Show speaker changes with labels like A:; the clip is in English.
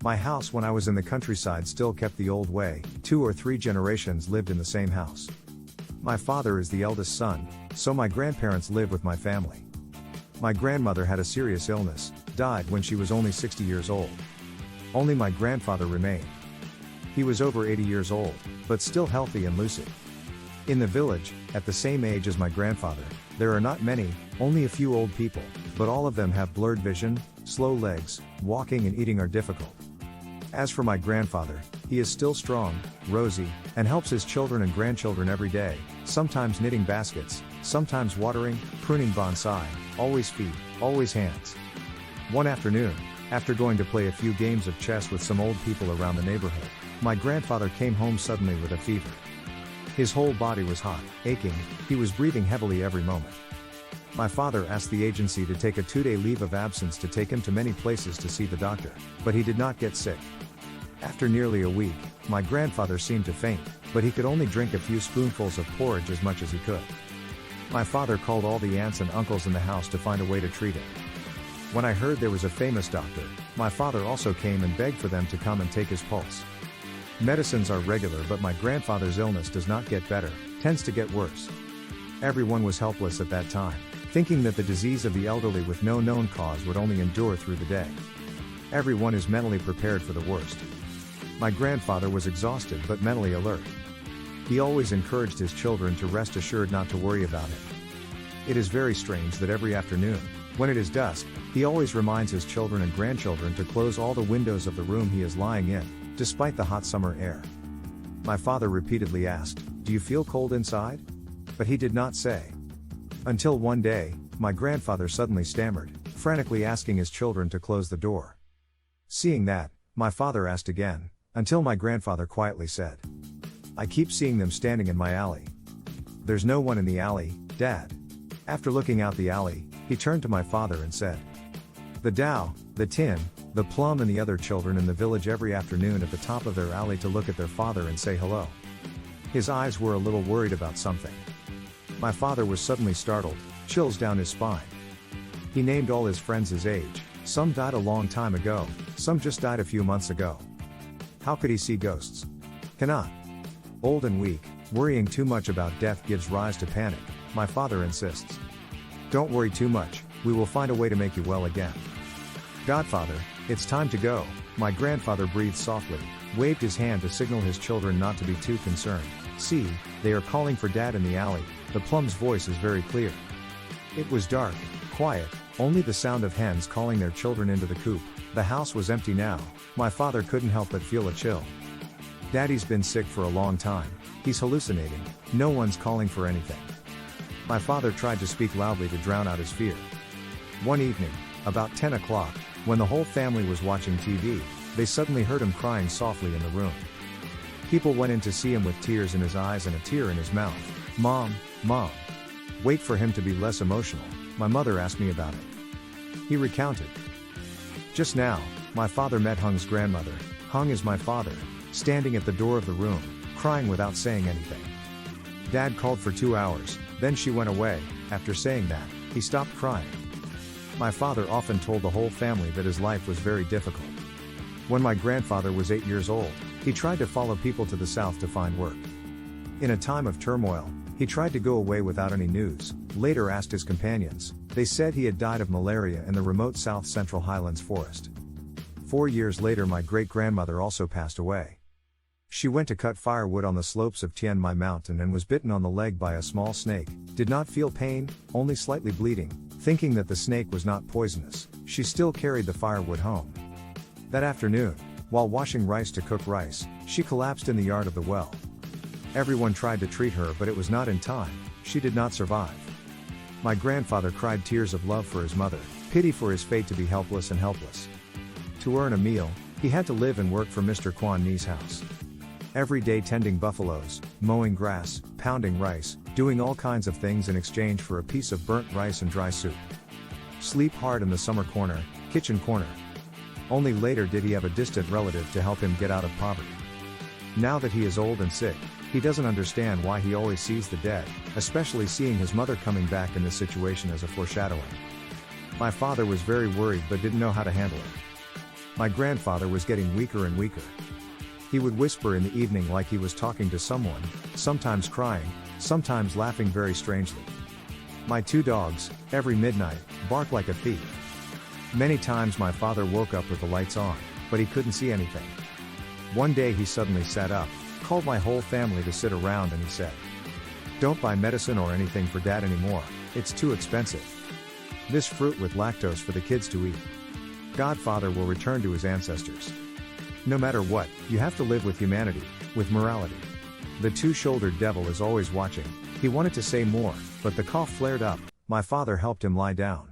A: My house when I was in the countryside still kept the old way, 2 or 3 generations lived in the same house. My father is the eldest son, so my grandparents live with my family. My grandmother had a serious illness, died when she was only 60 years old. Only my grandfather remained. He was over 80 years old, but still healthy and lucid. In the village, at the same age as my grandfather, there are not many, only a few old people, but all of them have blurred vision, slow legs, walking and eating are difficult. As for my grandfather, he is still strong, rosy, and helps his children and grandchildren every day, sometimes knitting baskets, sometimes watering, pruning bonsai, always feet, always hands. One afternoon, after going to play a few games of chess with some old people around the neighborhood, my grandfather came home suddenly with a fever. His whole body was hot, aching, he was breathing heavily every moment. My father asked the agency to take a 2-day leave of absence to take him to many places to see the doctor, but he did not get sick. After nearly a week, my grandfather seemed to faint, but he could only drink a few spoonfuls of porridge as much as he could. My father called all the aunts and uncles in the house to find a way to treat him. When I heard there was a famous doctor, my father also came and begged for them to come and take his pulse. Medicines are regular, but my grandfather's illness does not get better, tends to get worse. Everyone was helpless at that time, thinking that the disease of the elderly with no known cause would only endure through the day. Everyone is mentally prepared for the worst. My grandfather was exhausted but mentally alert. He always encouraged his children to rest assured not to worry about it. It is very strange that every afternoon, when it is dusk, he always reminds his children and grandchildren to close all the windows of the room he is lying in, despite the hot summer air. My father repeatedly asked, "Do you feel cold inside?" But he did not say. Until one day, my grandfather suddenly stammered, frantically asking his children to close the door. Seeing that, my father asked again, until my grandfather quietly said, "I keep seeing them standing in my alley." "There's no one in the alley, Dad." After looking out the alley, he turned to my father and said, "The Dow, the Tin, the Plum and the other children in the village every afternoon at the top of their alley to look at their father and say hello." His eyes were a little worried about something. My father was suddenly startled, chills down his spine. He named all his friends his age, some died a long time ago, some just died a few months ago. How could he see ghosts? Cannot. Old and weak, worrying too much about death gives rise to panic, my father insists. Don't worry too much, we will find a way to make you well again. Godfather, it's time to go, my grandfather breathed softly, waved his hand to signal his children not to be too concerned. See, they are calling for Dad in the alley, the Plum's voice is very clear. It was dark, quiet, only the sound of hens calling their children into the coop. The house was empty now, my father couldn't help but feel a chill. Daddy's been sick for a long time, he's hallucinating, no one's calling for anything. My father tried to speak loudly to drown out his fear. One evening, about 10 o'clock, when the whole family was watching TV, they suddenly heard him crying softly in the room. People went in to see him with tears in his eyes and a tear in his mouth. "Mom, Mom." Wait for him to be less emotional, my mother asked me about it. He recounted. Just now, my father met Hung's grandmother. Hung is my father, standing at the door of the room, crying without saying anything. Dad called for 2 hours, then she went away. After saying that, he stopped crying. My father often told the whole family that his life was very difficult. When my grandfather was 8 years old, he tried to follow people to the south to find work. In a time of turmoil, he tried to go away without any news, later asked his companions. They said he had died of malaria in the remote South Central Highlands forest. 4 years later my great-grandmother also passed away. She went to cut firewood on the slopes of Tian Mai Mountain and was bitten on the leg by a small snake, did not feel pain, only slightly bleeding. Thinking that the snake was not poisonous, she still carried the firewood home. That afternoon, while washing rice to cook rice, she collapsed in the yard of the well. Everyone tried to treat her but it was not in time, she did not survive. My grandfather cried tears of love for his mother, pity for his fate to be helpless and helpless. To earn a meal, he had to live and work for Mr. Kwan Ni's house. Every day tending buffaloes, mowing grass, pounding rice, doing all kinds of things in exchange for a piece of burnt rice and dry soup. Sleep hard in the summer corner, kitchen corner. Only later did he have a distant relative to help him get out of poverty. Now that he is old and sick, he doesn't understand why he always sees the dead, especially seeing his mother coming back in this situation as a foreshadowing. My father was very worried but didn't know how to handle it. My grandfather was getting weaker and weaker. He would whisper in the evening like he was talking to someone, sometimes crying, sometimes laughing very strangely. My two dogs, every midnight, barked like a thief. Many times my father woke up with the lights on, but he couldn't see anything. One day he suddenly sat up, called my whole family to sit around, and he said, "Don't buy medicine or anything for Dad anymore, it's too expensive. This fruit with lactose for the kids to eat. Godfather will return to his ancestors. No matter what, you have to live with humanity, with morality. The two-shouldered devil is always watching." He wanted to say more, but the cough flared up. My father helped him lie down.